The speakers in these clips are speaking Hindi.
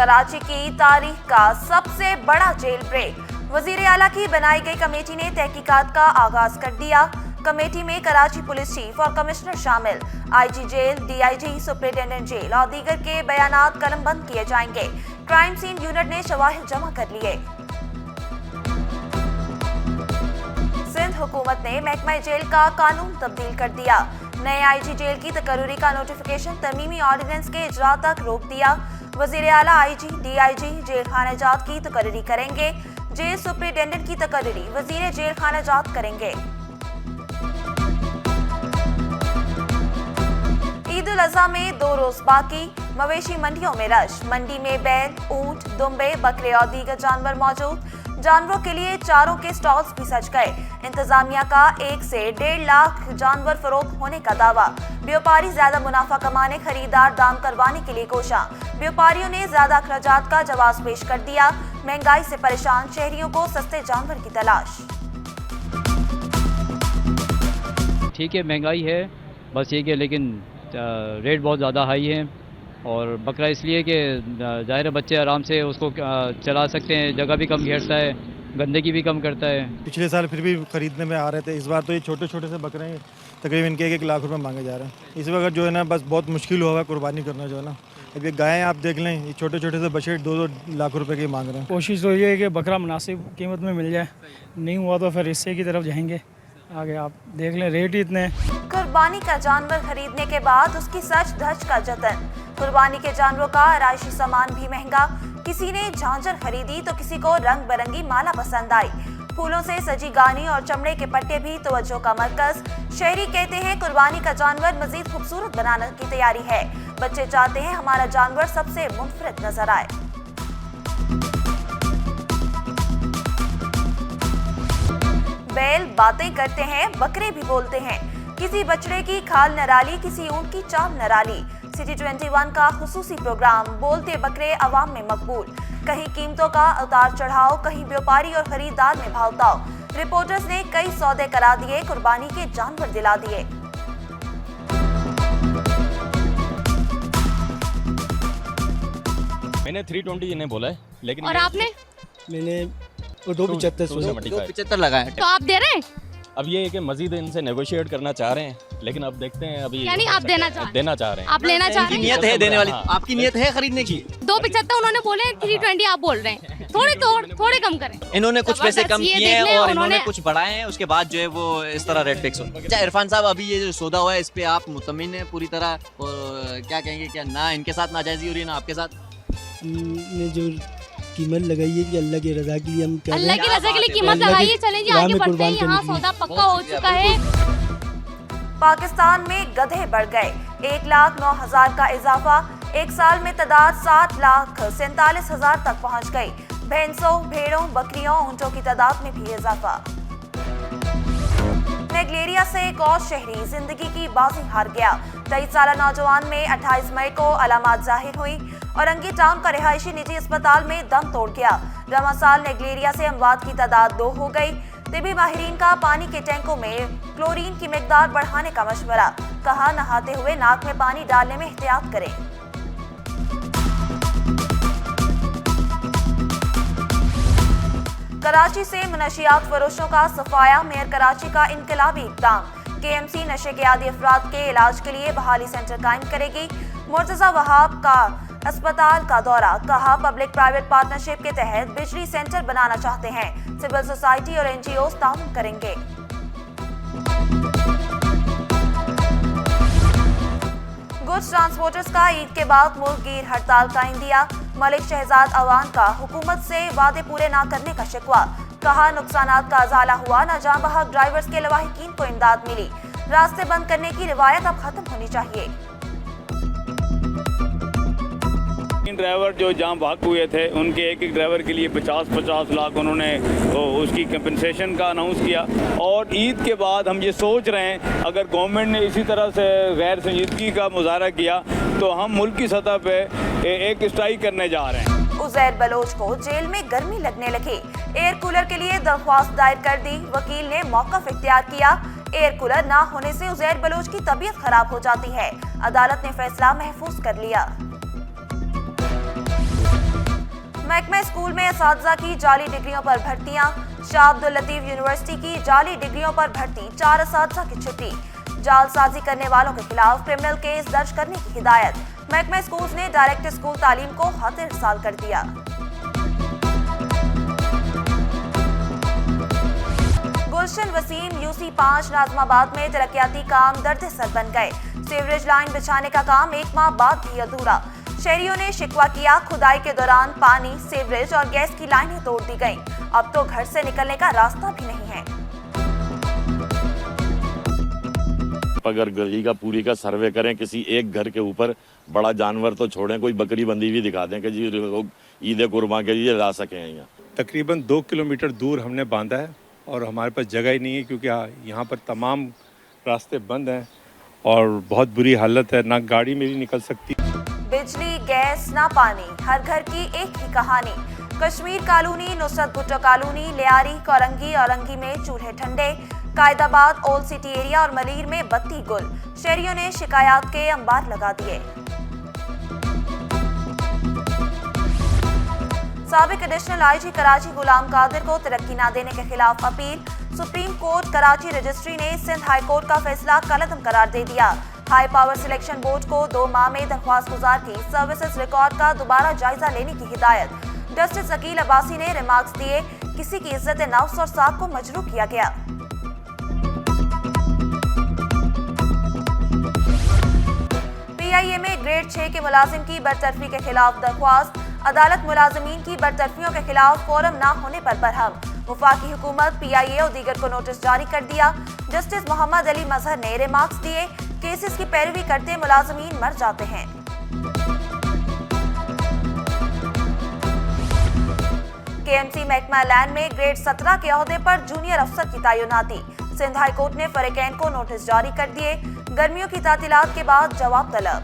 कराची की तारीख का सबसे बड़ा जेल ब्रेक। वजीर आला की बनाई गई कमेटी ने तहकीकात का आगाज कर दिया। कमेटी में कराची पुलिस चीफ और कमिश्नर शामिल। IG jail, DIG, superintendent jail और दीगर के बयानात कलमबंद किए जाएंगे। क्राइम सीन यूनिट ने शवाहिद जमा कर लिए। सिंध हुकूमत ने महकमा जेल का कानून तब्दील कर दिया। नए आईजी जेल की तकर्री का नोटिफिकेशन तरमीमी ऑर्डिनेंस के इजरा तक रोक दिया। वजीर आला आईजी, डीआईजी जेल खाना जात की तकर्री करेंगे। जेल सुपरिटेंडेंट की तकर्री वजीर जेल खाना जात करेंगे। ईद उल अज़हा में 2 रोज बाकी। मवेशी मंडियों में रश। मंडी में बैल, ऊंट, दुम्बे, बकरे और दीगर जानवर मौजूद। जानवरों के लिए चारों के स्टॉल्स भी सज गए। इंतजामिया का 1 से 1.5 लाख जानवर फरोख्त होने का दावा। व्यापारी ज्यादा मुनाफा कमाने, खरीदार दाम करवाने के लिए कोशा। व्यापारियों ने ज्यादा अखराजात का जवाब पेश कर दिया। महंगाई से परेशान शहरियों को सस्ते जानवर की तलाश। ठीक है, महंगाई है, बस ये कि लेकिन रेट बहुत ज़्यादा हाई है। और बकरा इसलिए कि ज़ाहिर बच्चे आराम से उसको चला सकते हैं, जगह भी कम घेरता है, गंदगी भी कम करता है। पिछले साल फिर भी खरीदने में आ रहे थे, इस बार तो ये छोटे छोटे से बकरे हैं, तकरीबन इनके 1 लाख रुपए मांगे जा रहे हैं। इस वक्त जो है ना बस बहुत मुश्किल होगा कुर्बानी करना जो है ना। अब ये गायें आप देख लें, ये छोटे छोटे से बछड़े 2-2 लाख रुपए की मांग रहे हैं। कोशिश तो ये है कि बकरा मुनासिब कीमत में मिल जाए, नहीं हुआ तो फिर इससे की तरफ जाएंगे। आगे आप देख लें, रेट ही इतने हैं। कुर्बानी का जानवर खरीदने के बाद उसकी सच धज का जतन। कुर्बानी के जानवरों का आराइशी सामान भी महंगा। किसी ने झांझर खरीदी तो किसी को रंग बिरंगी माला पसंद आई। फूलों से सजी गानी और चमड़े के पट्टे भी तवज्जो का मरकज। शहरी कहते हैं कुर्बानी का जानवर मजीद खूबसूरत बनाने की तैयारी है। बच्चे चाहते हैं हमारा जानवर सबसे मुनफरद नजर आए। बैल बातें करते हैं, बकरे भी बोलते हैं। किसी बछड़े की खाल नराली, किसी ऊंट की चाल नराली। सिटी 21 का खुसूसी प्रोग्राम बोलते बकरे अवाम में मकबूल। कहीं कीमतों का उतार चढ़ाव, कहीं व्यापारी और खरीदार में भावताव। रिपोर्टर्स ने कई सौदे करा दिए, कुर्बानी के जानवर दिला दिए। मैंने 320 इन्हें बोला है, लेकिन और आपने? मैंने 275 लगाए। तो आप दे रहे हैं? अब ये है कि मजीद इनसे नेगोशिएट करना चाह रहे हैं, लेकिन अब देखते हैं। अभी यानी आप देना चाह रहे हैं, आप लेना चाह रहे हैं? नियत है देने वाली, आपकी नियत है खरीदने की। 275 उन्होंने बोले, 320 आप बोल रहे हैं। थोड़े कम करें। इन्होंने कुछ पैसे कम किए हैं और इन्होंने कुछ बढ़ाए हैं, उसके बाद जो है वो इस तरह रेट फिक्स हो। अच्छा इरफान साहब, अभी ये जो सौदा हुआ है इस पे आप मुतमिन है पूरी तरह, और क्या कहेंगे, क्या ना इनके साथ नाजायजी हो रही है ना आपके साथ? जो कीमत लगाई है कि अल्लाह की रजा के लिए हम कर रहे हैं। अल्लाह की रजा के लिए कीमत लगाइए, चलें जी आगे बढ़ते हैं। यहाँ सौदा पक्का हो चुका है। पाकिस्तान में गधे बढ़ गए। 1,09,000 का इजाफा। 1 साल में तादाद 7,47,000 तक पहुंच गई। भैंसों, भेड़ों, बकरियों, ऊंटों की तादाद में भी इजाफा। नेगलेरिया से एक और शहरी जिंदगी की बाजी हार गया। 23 साल नौजवान में 28 मई को अलामात जाहिर हुई। औरंगी टाउन का रिहायशी निजी अस्पताल में दम तोड़ गया। रवां साल नेगलेरिया से अमवात की तादाद 2 हो गई। तिबी माहिरीन का पानी के टैंकों में क्लोरीन की मिकदार बढ़ाने का मशवरा। कहा नहाते हुए नाक में पानी डालने में एहतियात करें। कराची से मनशियात फरोशों का सफाया। मेयर कराची का इनकलाबी इक़दाम। KMC नशे के आदी अफराद के इलाज के लिए बहाली सेंटर कायम करेगी। मुर्तजा वहाब का अस्पताल का दौरा। कहा पब्लिक प्राइवेट पार्टनरशिप के तहत बिजली सेंटर बनाना चाहते हैं। सिविल सोसाइटी और NGOs ताउन करेंगे। गुड्स ट्रांसपोर्टर्स का ईद के बाद मुल्कगीर हड़ताल का इंदिया। मलिक शहजाद अवान का हुकूमत से वादे पूरे न करने का शिकवा। कहा नुकसानात का अजाला हुआ, नाजां बहक ड्राइवर्स के लवाहिकीन को इमदाद मिली। रास्ते बंद करने की रिवायत अब खत्म होनी चाहिए। ड्राइवर जो जाम भाग हुए थे, उनके एक ड्राइवर के लिए 50-50 लाख उन्होंने उसकी कंपनसेशन का अनाउंस किया। और ईद के बाद हम ये सोच रहे हैं अगर गवर्नमेंट ने इसी तरह से गैर संजीदगी का मुजाहरा किया तो हम मुल्क की सतह पे एक स्ट्राइक करने जा रहे हैं। उज़ैर बलोच को जेल में गर्मी लगने लगी। एयर कूलर के लिए दरख्वास्त दायर कर दी। वकील ने मौक़िफ़ इख्तियार किया। एयर कूलर ना होने से उज़ैर बलोच की तबीयत खराब हो जाती है। अदालत ने फैसला महफूज कर लिया। महकमा स्कूल में असातिज़ा की जाली डिग्रियों पर भर्तियां, शाह अब्दुल लतीफ यूनिवर्सिटी की जाली डिग्रियों पर भर्ती, 4 असातिज़ा की छुट्टी। जालसाजी करने वालों के खिलाफ क्रिमिनल केस दर्ज करने की हिदायत। महकमा स्कूल ने डायरेक्टर स्कूल तालीम को हद इरसाल कर दिया। गुलशन वसीम यूसी 5 नाज़माबाद में तरक्याती काम दर्द सर बन गए। सीवरेज लाइन बिछाने का काम 1 माह बाद भी अधूरा। शहरियों ने शिकवा किया, खुदाई के दौरान पानी, सीवरेज और गैस की लाइनें तोड़ दी गईं। अब तो घर से निकलने का रास्ता भी नहीं है। अगर गली का पूरी का सर्वे करें, किसी एक घर के ऊपर बड़ा जानवर तो छोड़ें, कोई बकरी बंदी भी दिखा दें कि जी लोग ईद कुर्बान के लिए ला सकें। यहाँ तकरीबन 2 किलोमीटर दूर हमने बांधा है और हमारे पास जगह ही नहीं है, क्योंकि यहाँ पर तमाम रास्ते बंद हैं और बहुत बुरी हालत है, ना गाड़ी मेरी निकल सकती। बिजली, गैस, ना पानी, हर घर की एक ही कहानी। कश्मीर कॉलोनी, नुसरत भुट्टो कॉलोनी, लियारी, कोरंगी, औरंगी में चूल्हे ठंडे। कायदाबाद, ओल्ड सिटी एरिया और मलीर में बत्ती गुल। शहरियों ने शिकायत के अंबार लगा दिए। साबिक एडिशनल आईजी कराची गुलाम कादिर को तरक्की न देने के खिलाफ appeal. Supreme court Karachi registry ने सिंध हाई कोर्ट का फैसला कलअदम करार दे दिया। हाई पावर सिलेक्शन बोर्ड को 2 माह में दरख्वास्त गुजार की सर्विसेज रिकॉर्ड का दोबारा जायजा लेने की हिदायत। जस्टिस अकील अब्बासी ने रिमार्क्स दिए, किसी की इज्जत नफ्स और साख को मजरूह किया गया। PIA में ग्रेड 6 के मुलाजिम की बरतरफी के खिलाफ दरख्वास्त। अदालत मुलाजिमीन की बरतरफियों के खिलाफ फोरम न होने पर बरहम। वफाकी हुकूमत, PIA और दीगर को नोटिस जारी कर दिया। जस्टिस मोहम्मद अली मजहर ने रिमार्क्स दिए, केसेस की पैरवी करते मुलाजिमीन मर जाते हैं। KMC महकमा लैंड में ग्रेड 17 के ओहदे पर जूनियर अफसर की तैनाती। सिंध हाई कोर्ट ने फरीकैन को नोटिस जारी कर दिए। गर्मियों की तातीलात के बाद जवाब तलब।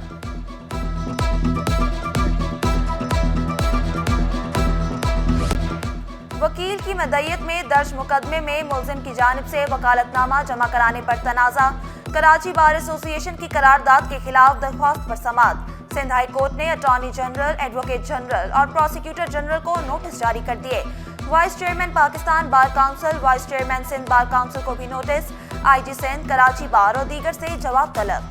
वकील की मदय्यत में दर्ज मुकदमे में मुलजिम की जानिब से वकालतनामा जमा कराने पर तनाज़ा। कराची बार एसोसिएशन की करारदाद के खिलाफ दरख्वास्त पर समाअत। सिंध हाई कोर्ट ने अटॉर्नी जनरल, एडवोकेट जनरल और प्रोसिक्यूटर जनरल को नोटिस जारी कर दिए। Vice chairman Pakistan bar council, vice chairman Sindh bar council को भी notice. IG Sindh, Karachi bar और दीगर से जवाब तलब।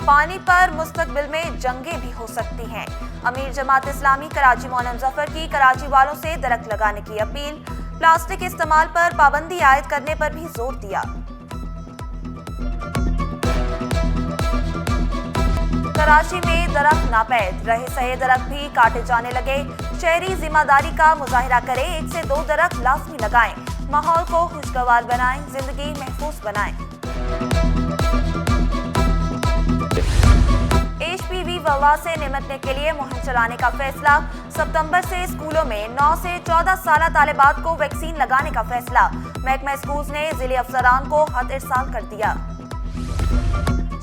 पानी पर मुस्तकबिल में जंगें भी हो सकती हैं। अमीर जमात इस्लामी कराची मौलाना जफर की कराची वालों से दरख्त लगाने की अपील। प्लास्टिक इस्तेमाल पर पाबंदी आयद करने पर भी जोर दिया। कराची में दरख्त नापैद रहे, सहे दरख्त भी काटे जाने लगे। शहरी जिम्मेदारी का मुजाहिरा करें, 1 से 2 दरख्त लाजमी लगाएं। माहौल को खुशगवार बनाएं, जिंदगी महफूज बनाएं। HPV वबा से निपटने के लिए मुहिम चलाने का फैसला। सितंबर से स्कूलों में 9 से 14 साल तालिबात को वैक्सीन लगाने का फैसला। महकमा स्कूल ने जिले अफसरान को हद इरसाल कर दिया।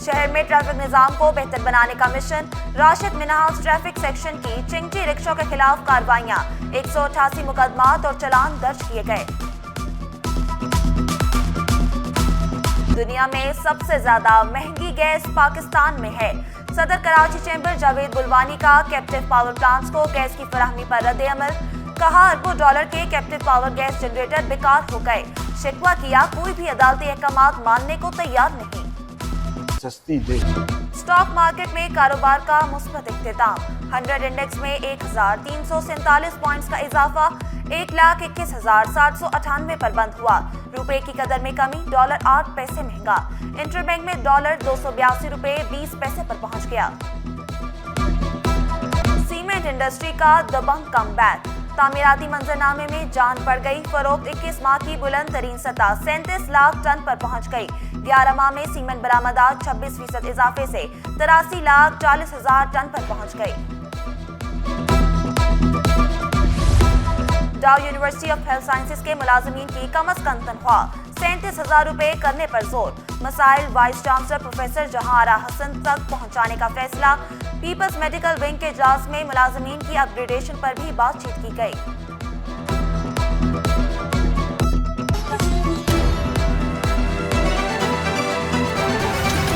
शहर में ट्रैफिक निजाम को बेहतर बनाने का mission. Rashid Minhas traffic section की चिंगटी रिक्शों के खिलाफ कार्रवाइयां। 188 मुकदमात और चालान दर्ज किए गए। दुनिया में सबसे ज्यादा महंगी गैस पाकिस्तान में है। सदर कराची चैम्बर जावेद बुलवानी का कैप्टिव पावर प्लांट्स को गैस की फराहमी पर रद्द-ए-अमल। कहा, अरबों डॉलर के कैप्टिव पावर गैस जनरेटर बेकार हो गए। शिकवा किया, कोई भी अदालती अहकामात मानने को तैयार नहीं। सस्ती दे। स्टॉक मार्केट में कारोबार का मुस्बत इख्तिताम। 100 इंडेक्स में 1347 पॉइंट्स का इजाफा। 1,21,798 पर बंद हुआ। रुपए की कदर में कमी, डॉलर 8 पैसे महंगा। इंटरबैंक में डॉलर 282 रुपए 20 पैसे पर पहुंच गया। सीमेंट इंडस्ट्री का दबंग कमबैक। तामीराती मंजरनामे में जान पड़ गई। फरोख्त 21 माह की बुलंद तरीन सतह 37 लाख टन पर पहुंच गई। 11 माह में सीमेंट बरामदात 26% इजाफे से 83,40,000 टन पर पहुंच गई। डाउ यूनिवर्सिटी ऑफ हेल्थ साइंसेज के मुलाजमीन की कम अज कम तनख्वाह 37,000 रुपए करने पर जोर। मसाइल वाइस चांसलर प्रोफेसर जहां आरा हसन तक पहुंचाने का फैसला। पीपल्स मेडिकल विंग के इजलास में मुलाजमीन की अपग्रेडेशन पर भी बातचीत की गई।